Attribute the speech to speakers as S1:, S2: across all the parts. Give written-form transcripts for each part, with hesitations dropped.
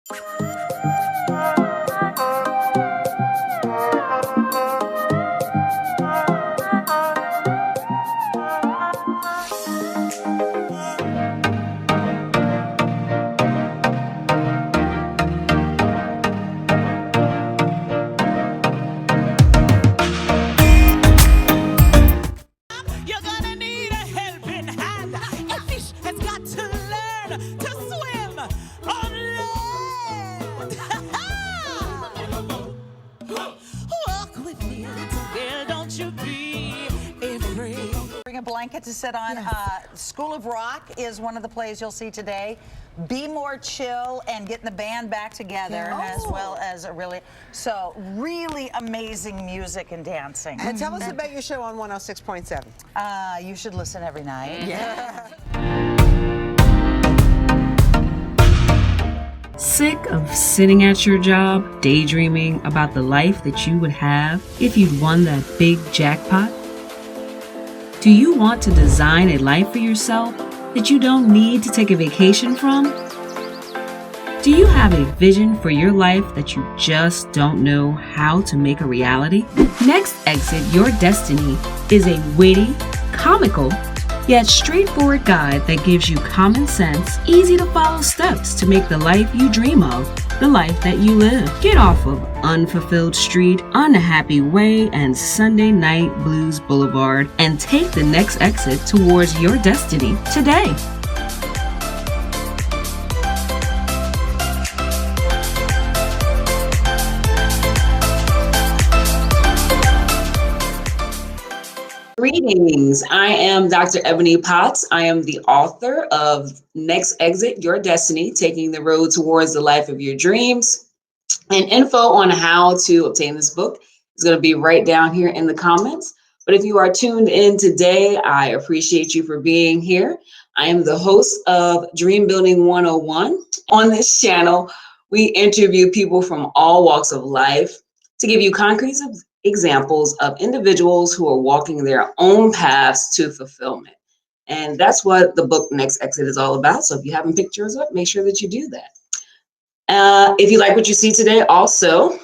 S1: You're gonna need a helping hand. A fish has got to learn to swim on land. Walk with me, little girl, don't you be afraid.
S2: Bring a blanket to sit on. School of Rock is one of the plays you'll see today. Be More Chill and getting the band back together, as well as really amazing music and dancing.
S3: And tell us about your show on 106.7.
S2: You should listen every night.
S3: Yeah.
S4: Sick of sitting at your job, daydreaming about the life that you would have if you'd won that big jackpot? Do you want to design a life for yourself that you don't need to take a vacation from? Do you have a vision for your life that you just don't know how to make a reality? Next Exit Your Destiny is a witty, comical, yet straightforward guide that gives you common sense, easy to follow steps to make the life you dream of the life that you live. Get off of Unfulfilled Street, Unhappy Way, and Sunday Night Blues Boulevard and take the next exit towards your destiny today. Greetings. I am Dr. Ebony Potts. I am the author of Next Exit Your Destiny, Taking the Road Towards the Life of Your Dreams. And info on how to obtain this book is going to be right down here in the comments. But if you are tuned in today, I appreciate you for being here. I am the host of Dream Building 101. On this channel, we interview people from all walks of life to give you concrete examples of individuals who are walking their own paths to fulfillment. And that's what the book Next Exit is all about. So if you haven't picked yours up, make sure that you do that. If you like what you see today, also,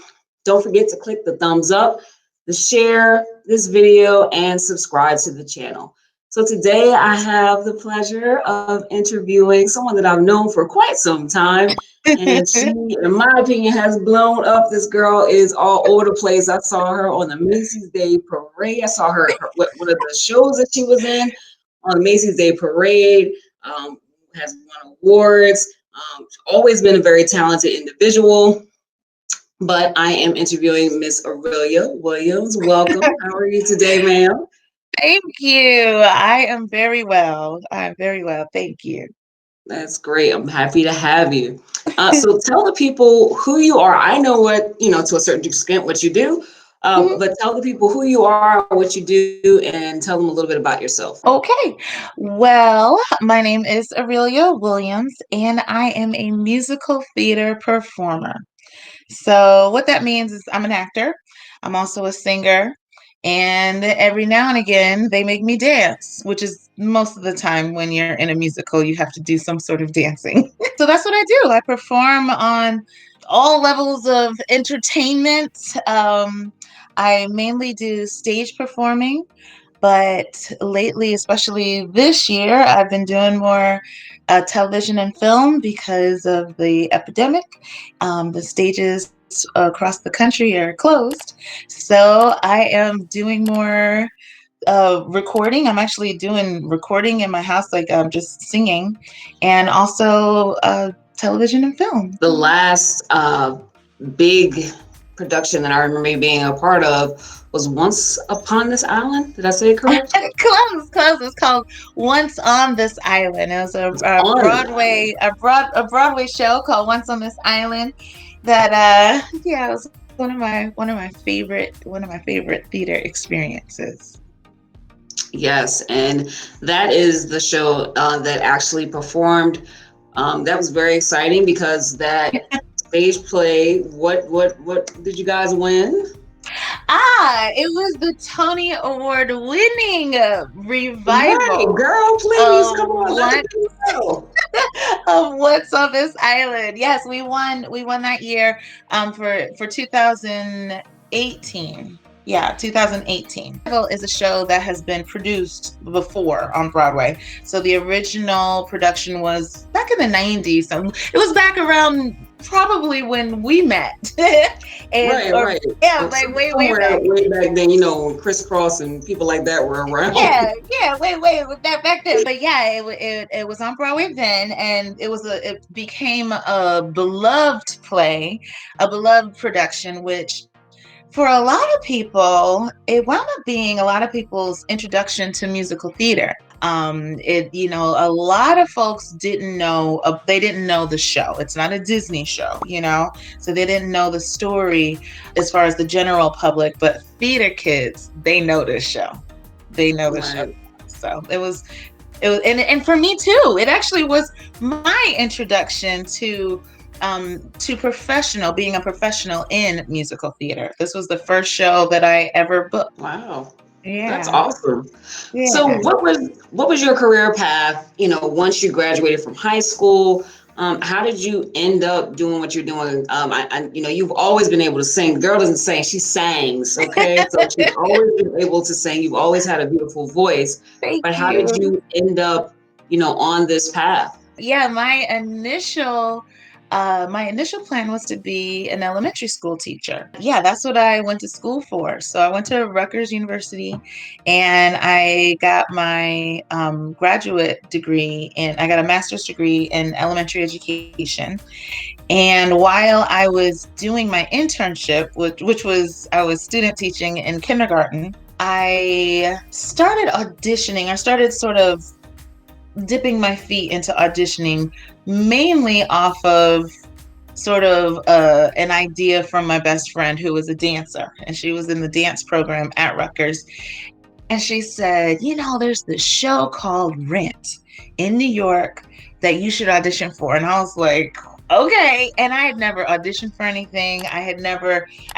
S4: don't forget to click the thumbs up, to share this video, and subscribe to the channel. So today I have the pleasure of interviewing someone that I've known for quite some time. And she, in my opinion, has blown up. This girl is all over the place. I saw her on the Macy's Day Parade. I saw her at one of the shows that she was in on the Macy's Day Parade. Has won awards. Always been a very talented individual. But I am interviewing Miss Aurelia Williams. Welcome. How are you today, ma'am?
S5: Thank you. I am very well. I'm very well. Thank you.
S4: That's great. I'm happy to have you. So tell the people who you are. I know what, to a certain extent what you do, but tell the people who you are, what you do, and tell them a little bit about yourself.
S5: Okay. Well, my name is Aurelia Williams, and I am a musical theater performer. So what that means is I'm an actor. I'm also a singer. And every now and again, they make me dance, which is most of the time when you're in a musical, you have to do some sort of dancing. So that's what I do. I perform on all levels of entertainment. I mainly do stage performing, but lately, especially this year, I've been doing more television and film because of the epidemic. The stages across the country are closed. So I am doing more recording. I'm actually doing recording in my house, like I'm just singing, and also television and film.
S4: The last big production that I remember being a part of was Once Upon This Island. Did I say it correct?
S5: Close. It's called Once on This Island. It was a Broadway show called Once on This Island. That it was one of my favorite theater experiences.
S4: Yes, and that is the show that actually performed. That was very exciting because that stage play. What did you guys win?
S5: It was the Tony Award winning Revival.
S4: Hey, girl, please come on. Let me know.
S5: of What's on This Island. Yes, we won. We won that year for 2018. Yeah, 2018. Revival is a show that has been produced before on Broadway. So the original production was back in the 90s. So it was back around probably when we met.
S4: Right.
S5: Yeah,
S4: So
S5: like way
S4: somewhere
S5: back.
S4: way back then, when Criss Cross and people like that were around.
S5: Yeah, way back then. But yeah, it was on Broadway then, and it became a beloved play, a beloved production, which for a lot of people, it wound up being a lot of people's introduction to musical theater. A lot of folks didn't know, they didn't know the show. It's not a Disney show, so they didn't know the story as far as the general public, but theater kids, they know this show. They know the show. So it was, and for me too, it actually was my introduction to being a professional in musical theater. This was the first show that I ever booked.
S4: Wow.
S5: Yeah.
S4: That's awesome.
S5: Yeah.
S4: So what was your career path, once you graduated from high school? How did you end up doing what you're doing? You've always been able to sing. The girl doesn't sing, she sings, okay? So she's always been able to sing. You've always had a beautiful voice. But how did you end up, on this path?
S5: Yeah, my initial plan was to be an elementary school teacher. Yeah, that's what I went to school for. So I went to Rutgers University and I got my graduate degree, and I got a master's degree in elementary education. And while I was doing my internship, which was, I was student teaching in kindergarten, I started auditioning. I started sort of dipping my feet into auditioning, mainly off of sort of an idea from my best friend who was a dancer, and she was in the dance program at Rutgers. And she said, there's this show called Rent in New York that you should audition for. And I was like, okay. And I had never auditioned for anything. I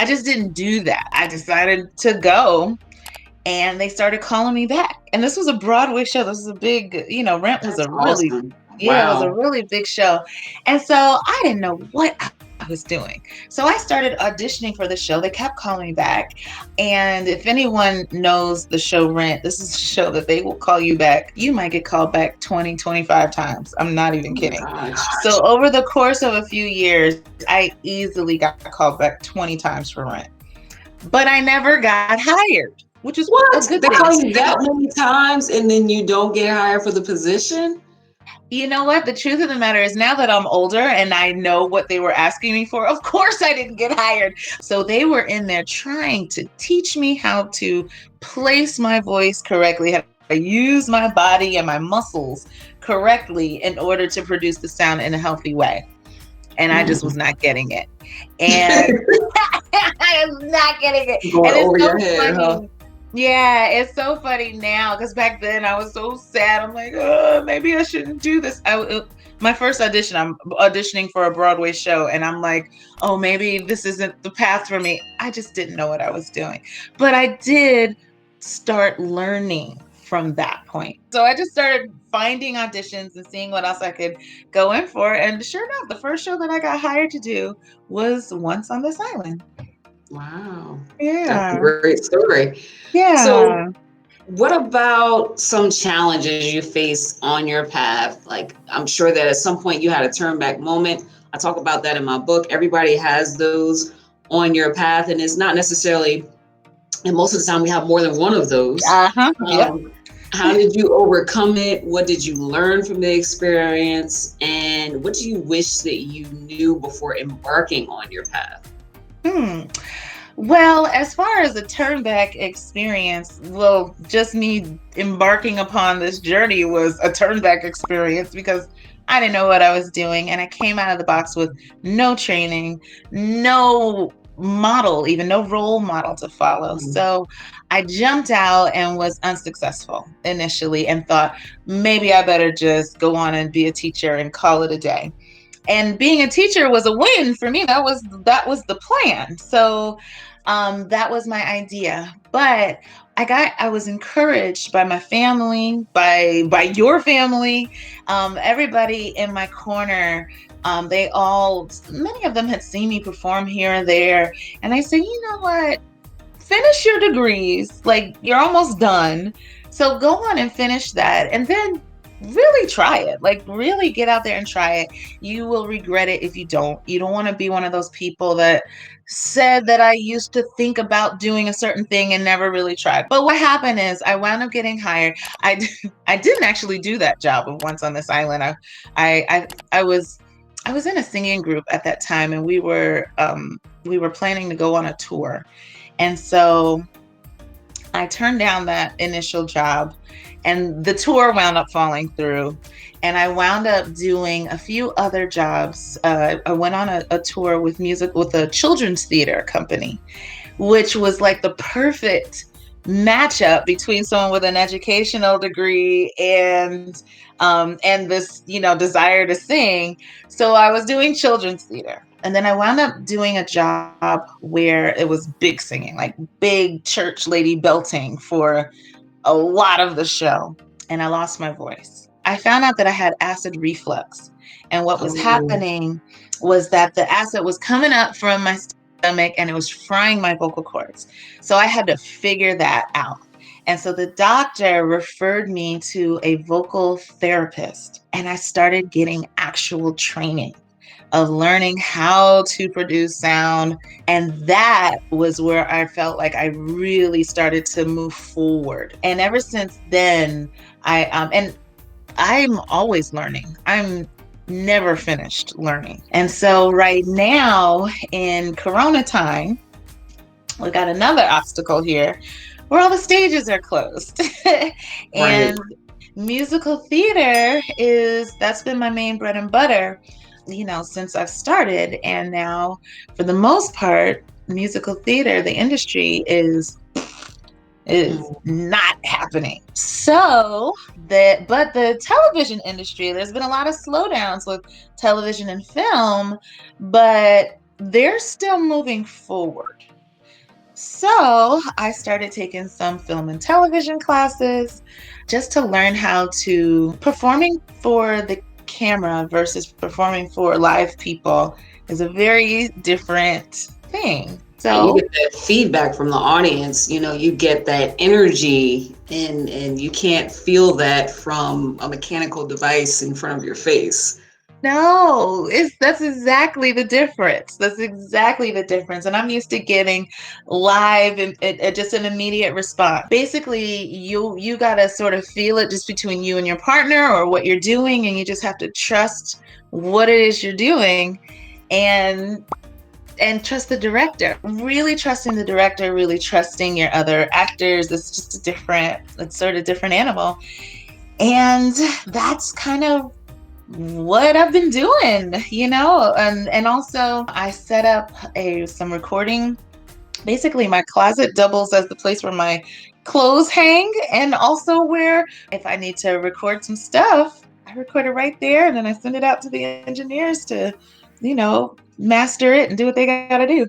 S5: just didn't do that. I decided to go. And they started calling me back. And this was a Broadway show. This was a big, Rent was
S4: That's
S5: a really,
S4: awesome.
S5: It was a really big show. And so I didn't know what I was doing. So I started auditioning for the show. They kept calling me back. And if anyone knows the show Rent, this is a show that they will call you back. You might get called back 20, 25 times. I'm not even kidding.
S4: Gosh.
S5: So over the course of a few years, I easily got called back 20 times for Rent. But I never got hired. Which is
S4: what?
S5: They
S4: call you that many times and then you don't get hired for the position?
S5: You know what? The truth of the matter is, now that I'm older and I know what they were asking me for, of course I didn't get hired. So they were in there trying to teach me how to place my voice correctly, how to use my body and my muscles correctly in order to produce the sound in a healthy way. And I just was not getting it. And I was not getting it.
S4: Going
S5: and it's
S4: over
S5: so
S4: your head,
S5: funny.
S4: huh?
S5: Yeah, it's so funny now, because back then I was so sad. I'm like, maybe I shouldn't do this. My first audition, I'm auditioning for a Broadway show, and I'm like, oh, maybe this isn't the path for me. I just didn't know what I was doing. But I did start learning from that point. So I just started finding auditions and seeing what else I could go in for. And sure enough, the first show that I got hired to do was Once on This Island.
S4: Wow.
S5: Yeah.
S4: That's a great story.
S5: Yeah.
S4: So what about some challenges you faced on your path? Like, I'm sure that at some point you had a turn back moment. I talk about that in my book. Everybody has those on your path, and it's not necessarily, and most of the time we have more than one of those.
S5: Yep.
S4: How did you overcome it? What did you learn from the experience? And what do you wish that you knew before embarking on your path?
S5: Well, as far as a turn back experience, just me embarking upon this journey was a turn back experience, because I didn't know what I was doing. And I came out of the box with no training, no model, even no role model to follow. So I jumped out and was unsuccessful initially and thought maybe I better just go on and be a teacher and call it a day. And being a teacher was a win for me. That was the plan. So that was my idea. But I was encouraged by my family, by your family, everybody in my corner. Many of them had seen me perform here and there, and they said, you know what? Finish your degrees. Like, you're almost done. So go on and finish that. And then really try it. Like, really get out there and try it. You will regret it if you don't. You don't want to be one of those people that said that I used to think about doing a certain thing and never really tried. But what happened is I wound up getting hired. I didn't actually do that job of Once on This Island. I was in a singing group at that time, and we were planning to go on a tour. And so I turned down that initial job, and the tour wound up falling through. And I wound up doing a few other jobs. I went on a tour with a children's theater company, which was like the perfect matchup between someone with an educational degree and this, desire to sing. So I was doing children's theater. And then I wound up doing a job where it was big singing, like big church lady belting for a lot of the show. And I lost my voice. I found out that I had acid reflux. And what was happening was that the acid was coming up from my stomach and it was frying my vocal cords. So I had to figure that out. And so the doctor referred me to a vocal therapist, and I started getting actual training of learning how to produce sound. And that was where I felt like I really started to move forward. And ever since then, I'm always learning. I'm never finished learning. And so right now in Corona time, we got another obstacle here where all the stages are closed. And musical theater that's been my main bread and butter, since I've started. And now, for the most part, musical theater, the industry is not happening. So but the television industry, there's been a lot of slowdowns with television and film, but they're still moving forward. So I started taking some film and television classes just to learn how to performing for the camera versus performing for live people is a very different thing. So
S4: you get that feedback from the audience, you get that energy, and you can't feel that from a mechanical device in front of your face.
S5: No, that's exactly the difference. That's exactly the difference. And I'm used to getting live and just an immediate response. Basically, you got to sort of feel it just between you and your partner or what you're doing, and you just have to trust what it is you're doing and trust the director. Really trusting the director, really trusting your other actors. It's just it's sort of different animal. And that's kind of what I've been doing, and also I set up some recording. Basically, my closet doubles as the place where my clothes hang, and also where if I need to record some stuff, I record it right there, and then I send it out to the engineers to, master it and do what they got to do.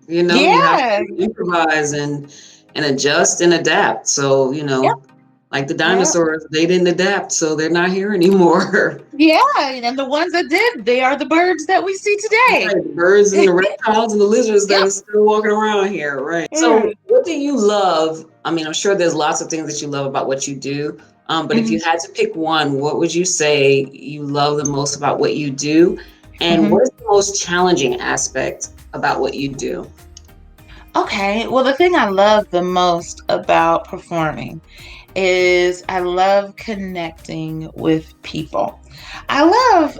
S4: You have to improvise and adjust and adapt. So, like the dinosaurs, they didn't adapt, so they're not here anymore.
S5: Yeah, and the ones that did, they are the birds that we see today.
S4: Right, the birds and the reptiles and the lizards that are still walking around here, right? So what do you love? I mean, I'm sure there's lots of things that you love about what you do, but if you had to pick one, what would you say you love the most about what you do? And what is the most challenging aspect about what you do?
S5: Okay, well, the thing I love the most about performing is I love connecting with people. I love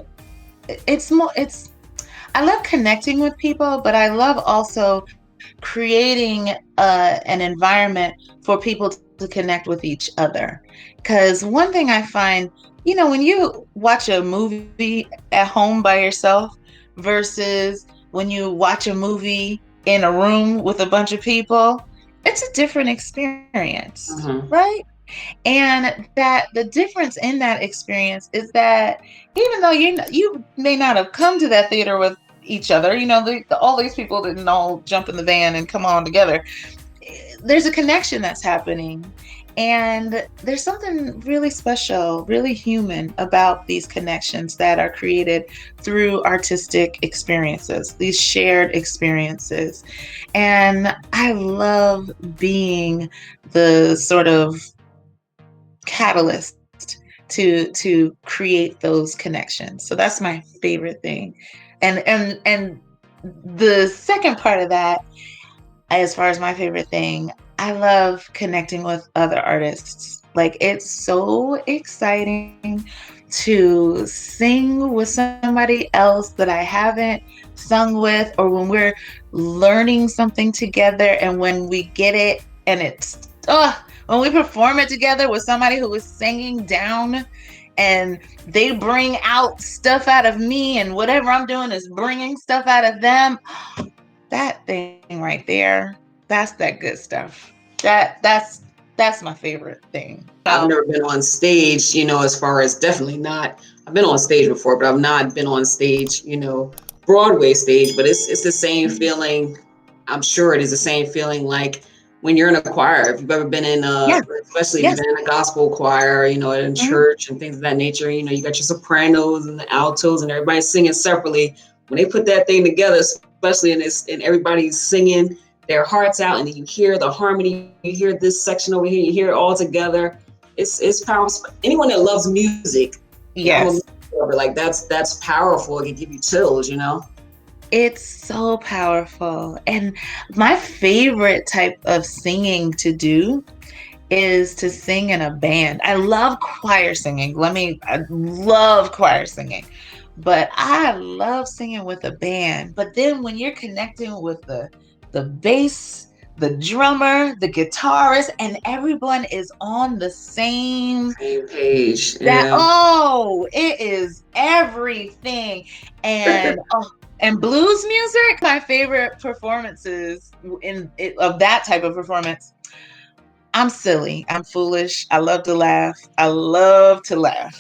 S5: connecting with people, but I love also creating an environment for people to connect with each other. Because one thing I find, when you watch a movie at home by yourself versus when you watch a movie in a room with a bunch of people, it's a different experience, right? And that the difference in that experience is that even though you may not have come to that theater with each other, all these people didn't all jump in the van and come on together. there's a connection that's happening. And there's something really special, really human about these connections that are created through artistic experiences, these shared experiences. And I love being the sort of catalyst to create those connections. So that's my favorite thing. And the second part of that, as far as my favorite thing, I love connecting with other artists. Like, it's so exciting to sing with somebody else that I haven't sung with, or when we're learning something together and when we get it and it's, when we perform it together with somebody who is singing down and they bring out stuff out of me and whatever I'm doing is bringing stuff out of them. That thing right there, that's that good stuff. That's my favorite thing.
S4: I've never been on stage, as far as definitely not. I've been on stage before, but I've not been on stage, Broadway stage. But it's the same feeling. I'm sure it is the same feeling like when you're in a choir. If you've ever been in especially if you've been in a gospel choir, in church and things of that nature, you got your sopranos and the altos and everybody singing separately. When they put that thing together, especially and everybody's singing their hearts out, and then you hear the harmony, you hear this section over here, you hear it all together. It's powerful. Anyone that loves music,
S5: yes,
S4: like that's powerful. It can give you chills,
S5: It's so powerful. And my favorite type of singing to do is to sing in a band. I love choir singing. I love choir singing. But I love singing with a band. But then when you're connecting with the bass, the drummer, the guitarist, and everyone is on the same
S4: page,
S5: it is everything. And and blues music, my favorite performances of that type of performance. I'm silly. I'm foolish. I love to laugh.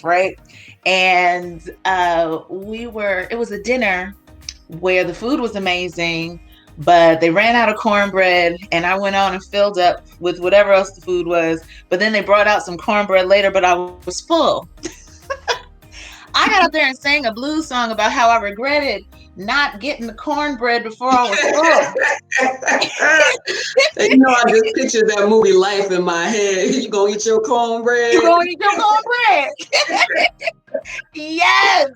S5: Right? And it was a dinner where the food was amazing, but they ran out of cornbread, and I went on and filled up with whatever else the food was. But then they brought out some cornbread later, but I was full. I got up there and sang a blues song about how I regretted not getting the cornbread before I was full.
S4: I just pictured that movie Life in my head. You gonna eat your cornbread?
S5: Yes.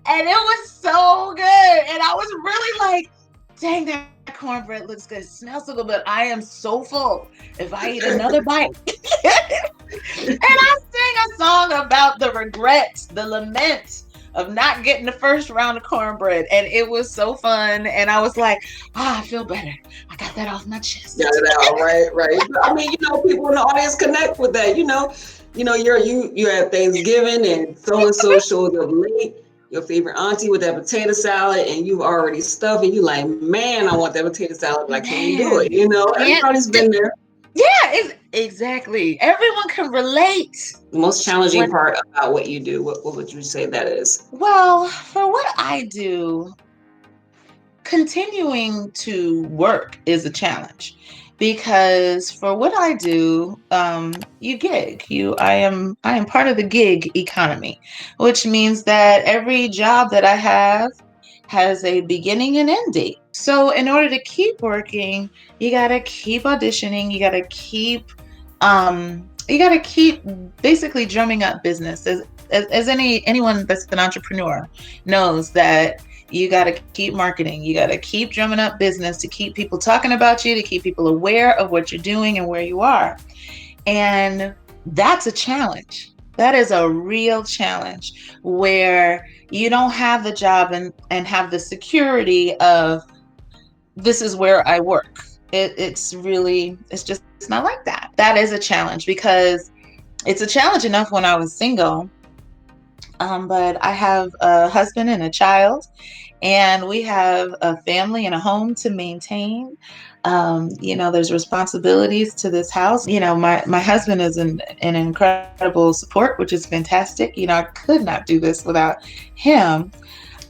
S5: And it was so good. And I was really like, dang, that cornbread looks good. It smells so good, but I am so full if I eat another bite. And I sang a song about the regret, the lament of not getting the first round of cornbread. And it was so fun. And I was like, I feel better. I got that off my chest.
S4: Got it out, right. I mean, people in the audience connect with that, you're at Thanksgiving and so showed up late. Your favorite auntie with that potato salad, and you've already stuffed it. You like, man, I want that potato salad, but I can't do it. Everybody's been there.
S5: Yeah, exactly. Everyone can relate.
S4: The most challenging part about what you do, what would you say that is?
S5: Well, for what I do, continuing to work is a challenge. Because for what I do, you gig. I am part of the gig economy, which means that every job that I have has a beginning and end date. So in order to keep working, you gotta keep auditioning. You gotta keep basically drumming up business. As anyone that's an entrepreneur knows that. You got to keep marketing. You got to keep drumming up business to keep people talking about you, to keep people aware of what you're doing and where you are. And that's a challenge. That is a real challenge where you don't have the job and have the security of this is where I work. It's not like that. That is a challenge because it's a challenge enough when I was single. But I have a husband and a child, and we have a family and a home to maintain. There's responsibilities to this house. My husband is an incredible support, which is fantastic. I could not do this without him.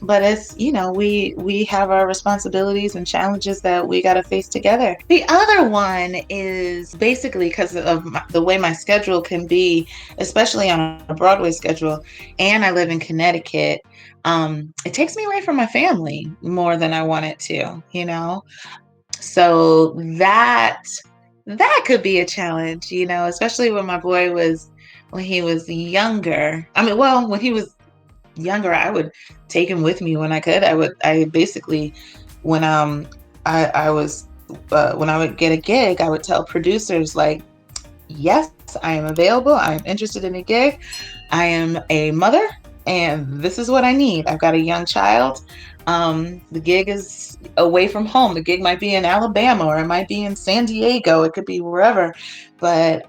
S5: but it's, we have our responsibilities and challenges that we got to face together. The other one is basically because of the way my schedule can be, especially on a Broadway schedule, and I live in Connecticut. It takes me away from my family more than I want it to. So that could be a challenge, especially when my boy when he was younger. I mean, well, when he was younger, I would take him with me when I could. I basically, when I was when I would get a gig, I would tell producers, like, yes, I am available. I am interested in a gig. I am a mother, and this is what I need. I've got a young child. The gig is away from home. The gig might be in Alabama, or it might be in San Diego. It could be wherever, but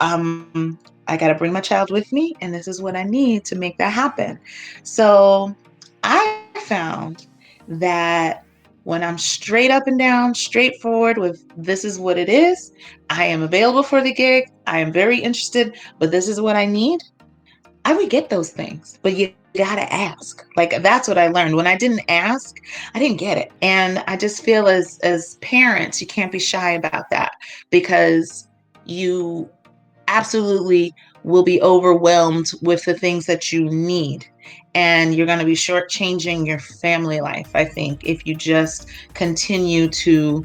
S5: I got to bring my child with me, and this is what I need to make that happen. So I found that when I'm straight up and down, straightforward with this is what it is, I am available for the gig, I am very interested, but this is what I need, I would get those things. But you gotta ask. Like, that's what I learned. When I didn't ask, I didn't get it. And I just feel as parents, you can't be shy about that, because you absolutely will be overwhelmed with the things that you need. And you're going to be shortchanging your family life, I think, if you just continue to,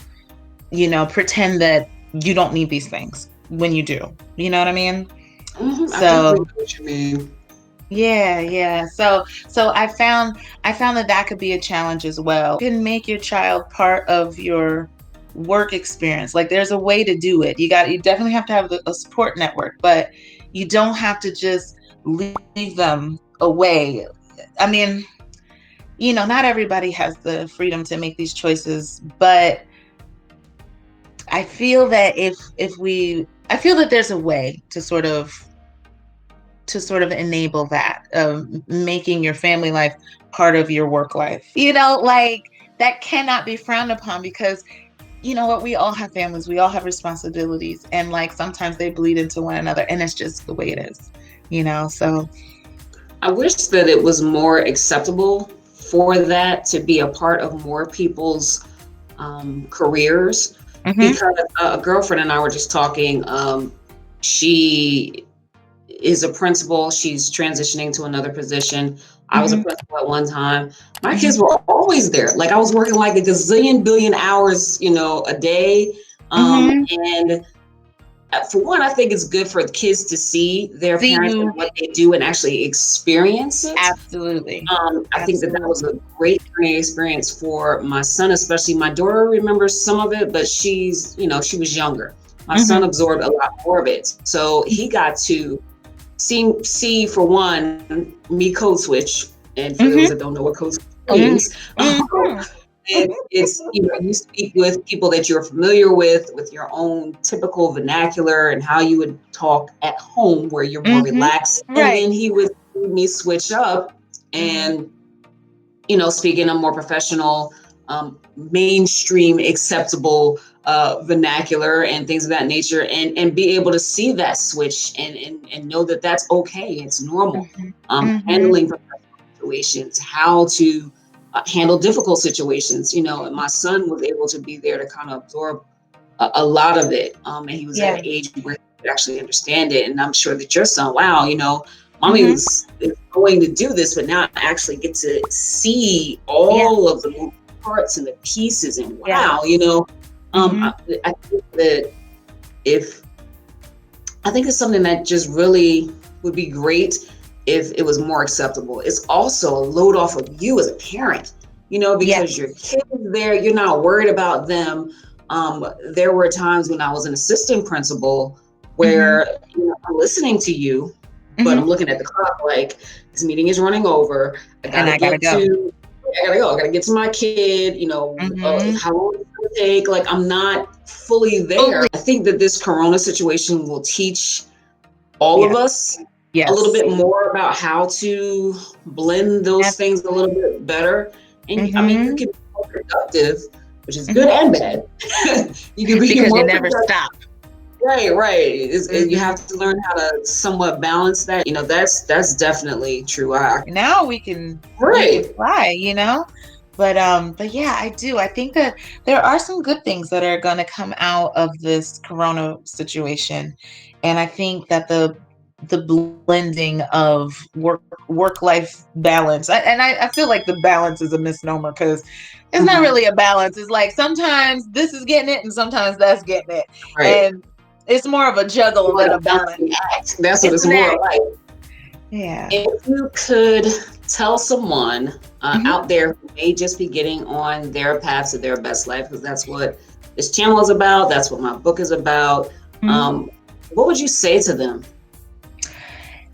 S5: pretend that you don't need these things when you do. You know what I mean?
S4: Mm-hmm.
S5: So,
S4: I definitely know what you mean.
S5: yeah. So I found that could be a challenge as well. You can make your child part of your work experience. Like, there's a way to do it. You definitely have to have a support network, but you don't have to just leave them away. I mean, not everybody has the freedom to make these choices, but I feel that I feel that there's a way to sort of enable that, making your family life part of your work life. Like, that cannot be frowned upon, because you know what? We all have families. We all have responsibilities. And like, sometimes they bleed into one another, and it's just the way it is, so.
S4: I wish that it was more acceptable for that to be a part of more people's careers.
S5: Mm-hmm.
S4: Because a girlfriend and I were just talking. She is a principal. She's transitioning to another position. I was a principal at one time. My kids were always there. Like, I was working like a gazillion billion hours, a day. And for one, I think it's good for the kids to see their parents and what they do and actually experience it.
S5: Absolutely.
S4: I think that was a great learning experience for my son, especially. My daughter remembers some of it, but she was younger. My son absorbed a lot more of it. So he got to see for one, me code switch. And for those that don't know what code switch means, it's you speak with people that you're familiar with your own typical vernacular and how you would talk at home, where you're more relaxed. Right. And then he would see me switch up and speak in a more professional, mainstream, acceptable vernacular and things of that nature, and be able to see that switch and know that that's okay. It's normal. Handling professional situations, how to handle difficult situations, and my son was able to be there to kind of absorb a lot of it. And he was at an age where he could actually understand it. And I'm sure that your son, wow, mommy is going to do this, but now I actually get to see all of the moving parts and the pieces, and wow, I think that I think it's something that just really would be great if it was more acceptable. It's also a load off of you as a parent, because your kid is there, you're not worried about them. There were times when I was an assistant principal where I'm listening to you, but I'm looking at the clock like, this meeting is running over. I gotta go. I gotta get to my kid, how long is it gonna take? Like, I'm not fully there. I think that this Corona situation will teach all of us a little bit more about how to blend those things a little bit better. And I mean, you can be more productive, which is good and bad. You can be
S5: because
S4: more
S5: you never stop.
S4: Right, right. You have to learn how to somewhat balance that. That's definitely true.
S5: Now we can
S4: Right.
S5: fly, but yeah, I do. I think that there are some good things that are going to come out of this corona situation. And I think that the blending of work life balance. I feel like the balance is a misnomer because it's not
S4: Mhm.
S5: really a balance. It's like sometimes this is getting it and sometimes that's getting it.
S4: Right.
S5: And it's more of a juggle
S4: More
S5: than
S4: like
S5: a
S4: a
S5: balance.
S4: balancing act. That's what
S5: It's
S4: it's
S5: an
S4: more
S5: act.
S4: like.
S5: Yeah.
S4: If you could tell someone
S5: Mhm.
S4: out there who may just be getting on their path to their best life, because that's what this channel is about, that's what my book is about,
S5: Mhm.
S4: what would you say to them?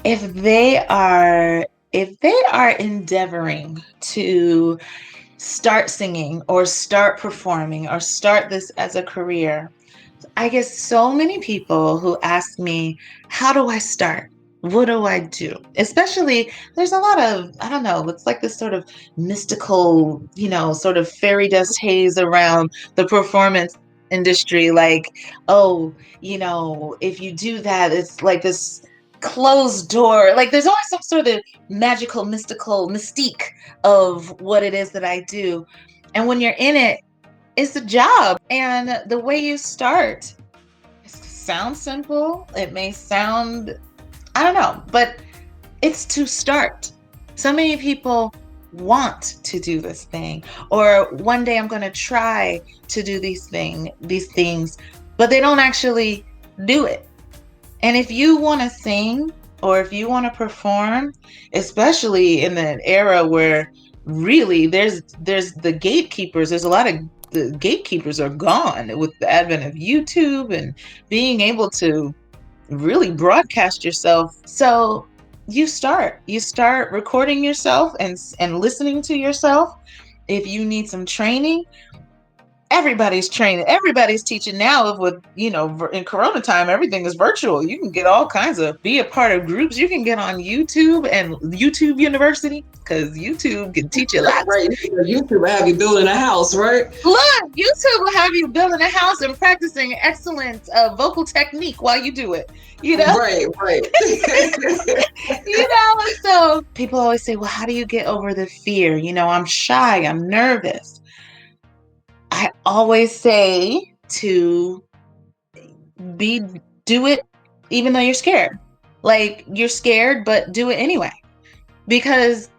S5: if they are if they are endeavoring to start singing or start performing or start this as a career, I get so many people who ask me, how do I start? What do I do? Especially, there's a lot of, I don't know, it's like this sort of mystical, sort of fairy dust haze around the performance industry. Like, oh, if you do that, it's like this closed door. Like, there's always some sort of magical, mystical mystique of what it is that I do. And when you're in it, it's a job. And the way you start, it sounds simple. It may sound, I don't know, but it's to start. So many people want to do this thing, or one day I'm going to try to do these things, but they don't actually do it. And if you want to sing or if you want to perform, especially in an era where really there's the gatekeepers, there's a lot of the gatekeepers are gone with the advent of YouTube and being able to really broadcast yourself. So you start recording yourself and listening to yourself. If you need some training, everybody's training, everybody's teaching now. In corona time, everything is virtual. You can get all kinds of, be a part of groups. You can get on YouTube and YouTube University, because YouTube can teach you lots.
S4: Right. YouTube will have you building a house, right?
S5: Look, YouTube will have you building a house and practicing excellent vocal technique while you do it.
S4: Right, right.
S5: So people always say, well, how do you get over the fear? I'm shy, I'm nervous. I always say to do it even though you're scared. Like, you're scared, but do it anyway. Because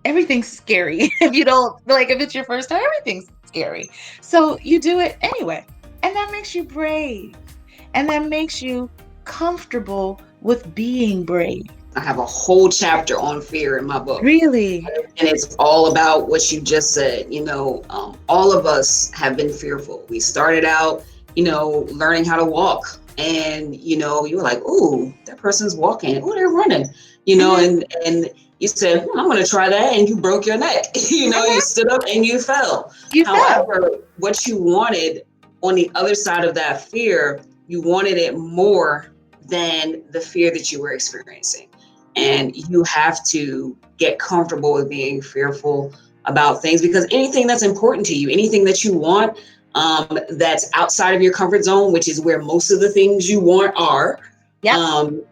S5: everything's scary. If you don't, like, if it's your first time, everything's scary. So you do it anyway. And that makes you brave. And that makes you comfortable with being brave.
S4: I have a whole chapter on fear in my book.
S5: Really?
S4: And it's all about what you just said. All of us have been fearful. We started out, learning how to walk. And, you were like, ooh, that person's walking. Ooh, they're running. And you said, I'm going to try that. And you broke your neck. You stood up and you fell. However, what you wanted on the other side of that fear, you wanted it more than the fear that you were experiencing. And you have to get comfortable with being fearful about things, because anything that's important to you, anything that you want, that's outside of your comfort zone, which is where most of the things you want are,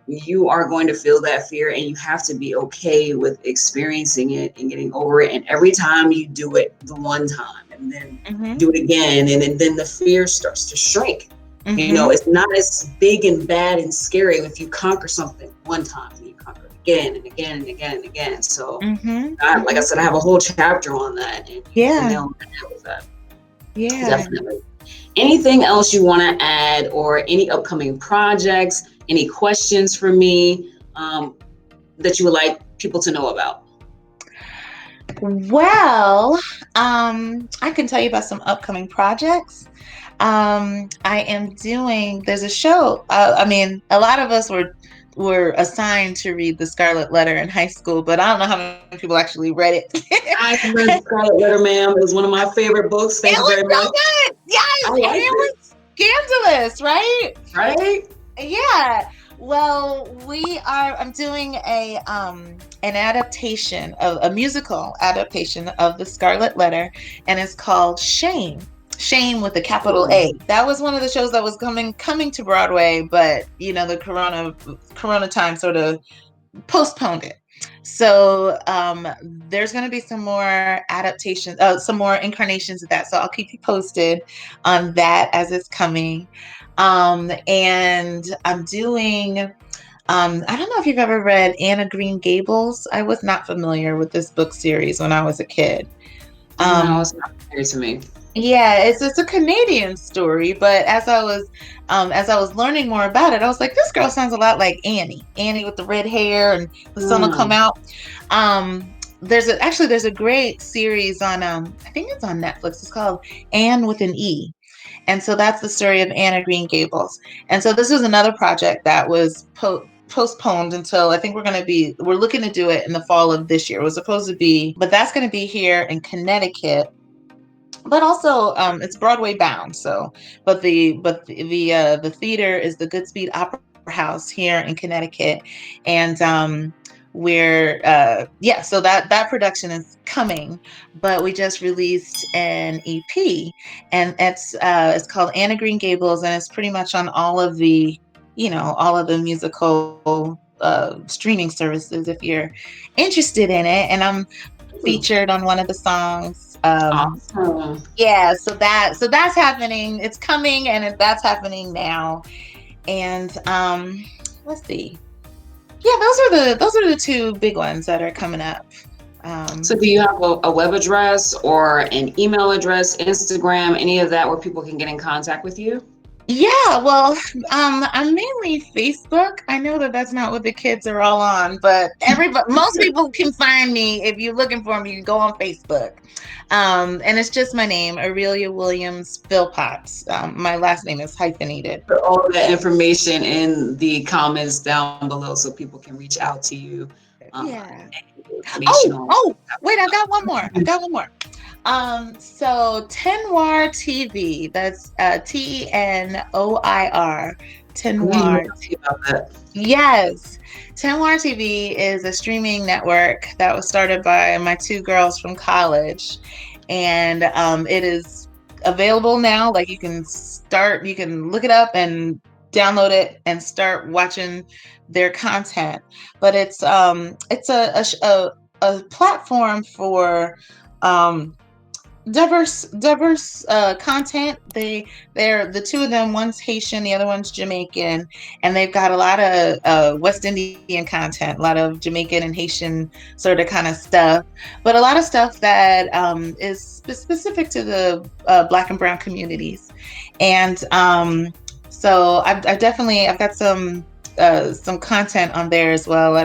S4: you are going to feel that fear, and you have to be okay with experiencing it and getting over it. And every time you do it the one time and then do it again, and then the fear starts to shrink. It's not as big and bad and scary if you conquer something one time and you conquer it again and again and again and again. So, like I said, I have a whole chapter on that. And with that.
S5: Yeah.
S4: Definitely. Anything else you want to add, or any upcoming projects, any questions for me that you would like people to know about?
S5: Well, I can tell you about some upcoming projects. There's a show. A lot of us were assigned to read The Scarlet Letter in high school, but I don't know how many people actually read it.
S4: I read Scarlet Letter, ma'am. It was one of my favorite books. Thank you very much.
S5: So good. Yes, it was scandalous, right?
S4: Right?
S5: Yeah. Well, I'm doing an adaptation of a musical adaptation of The Scarlet Letter, and it's called Shame. Shame with a capital A. That was one of the shows that was coming to Broadway, but the corona time sort of postponed it. So there's going to be some more adaptations, some more incarnations of that. So I'll keep you posted on that as it's coming. And I'm doing, I don't know if you've ever read Anna Green Gables. I was not familiar with this book series when I was a kid.
S4: No, it's not clear to me.
S5: Yeah, it's a Canadian story, but as I was learning more about it, I was like, this girl sounds a lot like Annie with the red hair, and the sun will come out. There's a great series on I think it's on Netflix. It's called Anne with an E. And so that's the story of Anna Green Gables. And so this is another project that was postponed until I think we're looking to do it in the fall of this year. It was supposed to be, but that's going to be here in Connecticut. But also, it's Broadway bound. So, but the theater is the Goodspeed Opera House here in Connecticut, and so that production is coming. But we just released an EP, and it's called Anna Green Gables, and it's pretty much on all of the musical streaming services if you're interested in it. And I'm featured on one of the songs.
S4: Awesome.
S5: Yeah, so that's happening. It's coming, and that's happening now. And let's see. Yeah, those are the two big ones that are coming up.
S4: So do you have a web address or an email address, Instagram, any of that where people can get in contact with you?
S5: Yeah, well, I'm mainly Facebook. I know that that's not what the kids are all on, but most people can find me. If you're looking for me, you can go on Facebook. And it's just my name, Aurelia Williams-Philpotts. My last name is hyphenated.
S4: Put all that information in the comments down below so people can reach out to you.
S5: Yeah. Oh, wait, I got one more. So Tenwar TV, that's TENOIR, Tenwar. Yes. Tenwar TV is a streaming network that was started by my two girls from college. And it is available now. Like you can look it up and download it and start watching their content. But it's a platform for diverse content. They're the two of them, one's Haitian, the other one's Jamaican, and they've got a lot of West Indian content, a lot of Jamaican and Haitian sort of kind of stuff, but a lot of stuff that is specific to the Black and Brown communities. And so I've got some content on there as well.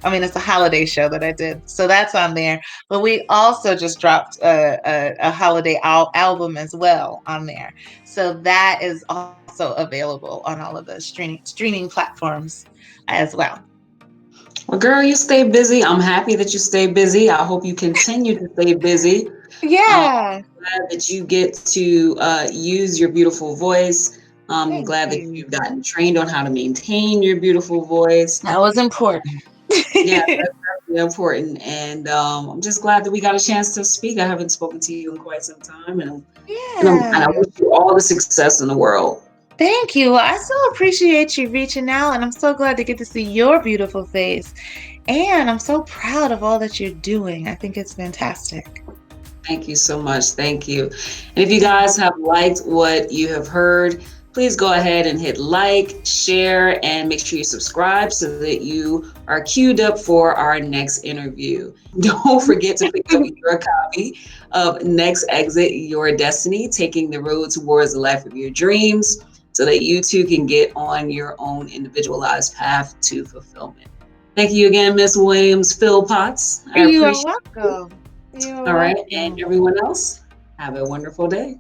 S5: It's a holiday show that I did, so that's on there. But we also just dropped a holiday album as well on there. So that is also available on all of the streaming platforms as well.
S4: Well, girl, you stay busy. I'm happy that you stay busy. I hope you continue to stay busy.
S5: Yeah.
S4: I'm glad that you get to use your beautiful voice. I'm glad that you've gotten trained on how to maintain your beautiful voice.
S5: That was important.
S4: Yeah, that's really important. And I'm just glad that we got a chance to speak. I haven't spoken to you in quite some time. And I wish you all the success in the world.
S5: Thank you. I so appreciate you reaching out, and I'm so glad to get to see your beautiful face. And I'm so proud of all that you're doing. I think it's fantastic.
S4: Thank you so much. Thank you. And if you guys have liked what you have heard, please go ahead and hit like, share, and make sure you subscribe so that you are queued up for our next interview. Don't forget to pick up your copy of Next Exit, Your Destiny, Taking the Road Towards the Life of Your Dreams, so that you too can get on your own individualized path to fulfillment. Thank you again, Ms. Williams-Philpotts.
S5: You are welcome.
S4: All right, and everyone else, have a wonderful day.